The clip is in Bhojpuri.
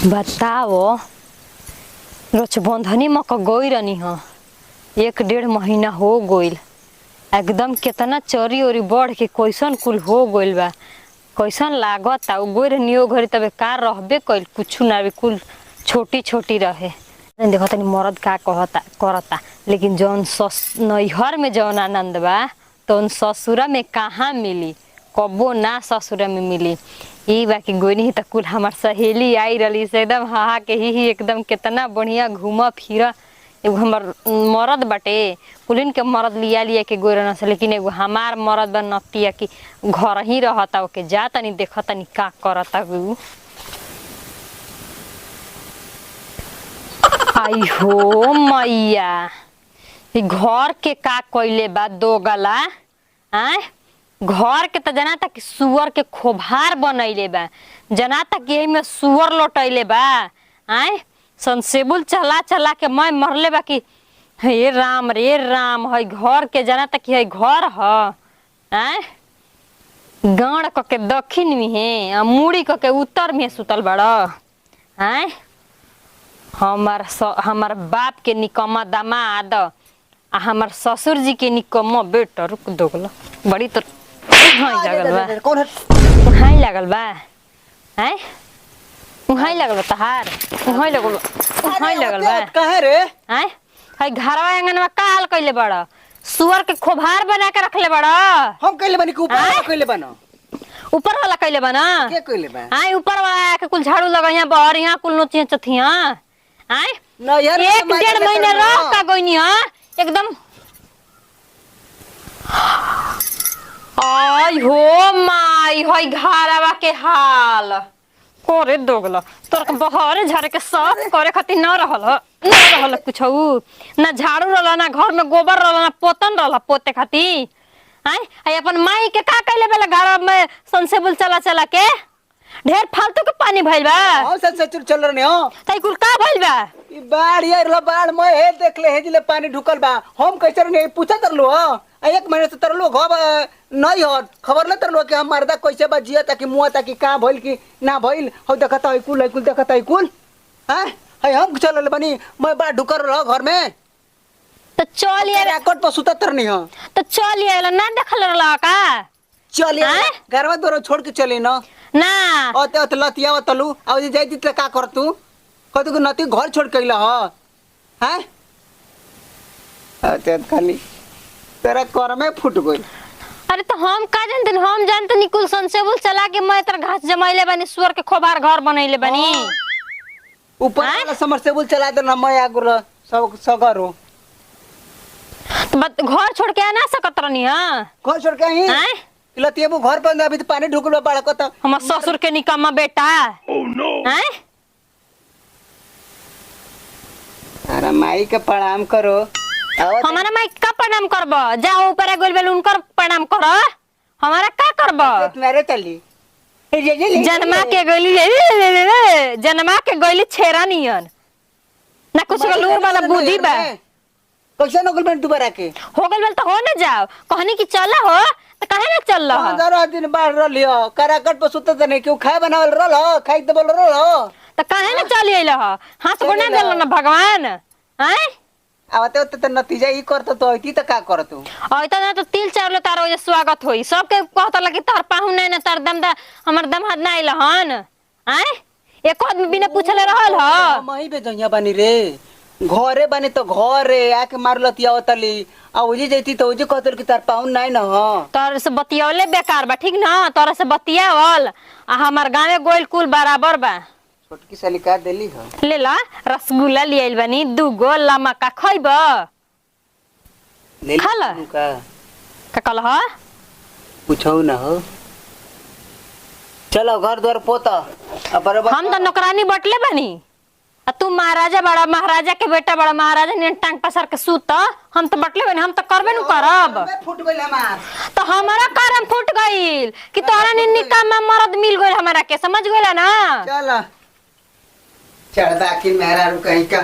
बताओ रक्षाबंधनी में गई रही हाँ 1-1.5 महीना हो गईल। एकदम कितना चोरी ओरी बढ़ के कैसन कुल हो गईल बा। कैसन लागत गई रहनी घरे तबे कार रहबे कईल कुछ ना भी कुल छोटी छोटी रहे। देखो तनी मरद का कहता करता लेकिन जौन नैहर में जौन आनंद बा तो ससुरा में कहाँ मिली। कबो ना ससुरा में मिली। ई बाकी गोनी त कुल हमार सहेली आई रही से एकदम हाहा के ही एकदम कितना बढ़िया घूम फिर। एगो हमार मरद बाटे कुलिन के मरद लिया लिया के गोरन से लेकिन एगो हमार मरद बा नतिया की घर ही रहता ओके जा तनी देख तनी का करता उ। आई हो मैया ई घर के का कइले बा दो गला आय घर के त जना तक सुअर के खोभार बनैले बा। जना तक यही में सुअर लौटैले बा। आय संसेबुल चला चला के मैं मरले बा कि हे राम रे राम है घर के जना तक है घर ह। आय गाड़ क के दक्षिण में है आ मुड़ी क के उत्तर में सुतल बड़ा। आय हमार बाप के निकम्मा दामाद आ हमार ससुर जी के निकम्मा बेटा। रुक दोगला बड़ी तो उहाई लागल बा। हैं उहाई लागल बा तहार उहाई लागल बा काहे रे। हैं हई घरवा आंगन में का हाल कइले बड़ा। सुअर के खोभार बना के रखले बड़ा। हम कइले बानी के ऊपर कइले बानो ऊपर वाला कइले बा ना के कइले बा। हां ऊपर वाला के कुल झाड़ू लगाइया बाहर यहां कुल नोचिया चथिया। हैं ना यार 1-1.5 महीना रह का गइनी हां एकदम। आई हो माई हई घरवा के हाल करे दोगला तोर बहरे झारे के साफ करे खातिर न रहल कुछौ ना झाड़ू रहल ना घर में गोबर रहल ना पोतन रहल पोते खातिर। आई अपन माई के का कइले बेला घर में संसेबुल चला चला के ढेर फालतू के पानी भइल बा। हां सच चल रहे हो तई कुल का भइल बा। ई बाढ़ यार बाढ़ में हे देख ले हेजिले पानी ढुकल बा। हम कैसे नहीं पूछा तरलो हो 1 महीने से तरलो घब नहीं हो खबर ले तरलो कि हम मरदा कैसे बा जिया ताकि मुआ ताकि का भइल कि ना भइल। हो देखता है कुल देखता है कुल। हां है हम चलल बनी मैं बाढ़ ढुकर रह घर में तो चल यार रैकेट पर सुता तर नहीं हो तो चल यार ना देखल रहला का चल यार घरवा तोरा छोड़ के चले ना ना ओते लतिया तलू आ जे जाई दित का कर तू कतु को नती घर छोड़ के अइला ह। हैं ओते खाली तेरा कर में फुट गई। अरे तो हम का जानते हम जानते निकुल संसेबुल चला के मैं तेरा घास जमाइले बनी सुअर के खोबार घर बनैले बनी। ऊपर वाला समरसेबुल चला दे ना मैं आगुर सब सगर हो तो घर छोड़ के आ ना सकत रहनी हां घर छोड़ के आई हैं लतियबू घर पर अभी तो पानी ढुकल बा को त हमर ससुर के निकम्मा बेटा। ओह नो हैं अरे माई के प्रणाम करो। हमारा माई का प्रणाम करबो जाओ ऊपर गोल बेल उनकर प्रणाम करो हमारा का करबो। मेरे चली जन्मा के गइली छेरा नियन ना कुछ लूर वाला बुद्धि बा। कैसे नकल में दोबारा के हो गइल तो हो ना जाओ कहनी कि चला हो तो काहे ना चल रहा 15 दिन बाहर रह लियो कराकट पर सुतत नहीं क्यों खाए बनावल रह खाई देबल रह तो काहे ना चल आइल ह हाथ गुना देल ना भगवान। हैं आवते त नतीजा ई करत तो होती त का करत तू आइता ना तो तिल चावल तार जे स्वागत होई सबके कहत लगी तार पाहु नहीं ना तार दमदा हमर दमहाद ना आइल हन। हैं एक आदमी बिना पूछले रहल ह मही बे जइया बानी रे घरे बानी तो घरे आके मारलती आवतली आ ओजी जैती तो ओजी कहतल कि तार पाउन नहीं न ह तोर से बतियावले बेकार बा ठीक ना तोरा से बतियावल आ हमर गांवे गोइल कुल बराबर बा। छोटकी साली का देली ह ले ला रसगुल्ला ले आइल बानी 2 गो लमका खइब ले खाला का कल ह पूछौ ना हो चलो घर द्वार पोता बराबर हम तो नौकरानी बटले बानी आ तू महाराजा बड़ा महाराजा के बेटा बड़ा महाराजा ने टांग पसार के सूत हम तो बटले बानी हम तो करबे न करब। फुट गइल हमार तो हमारा करम फुट गइल कि तोरा ने निकम्मा मर्द मिल गइल हमरा के समझ गइला ना। चल चढ़दा कि मेहरा रु कहीं का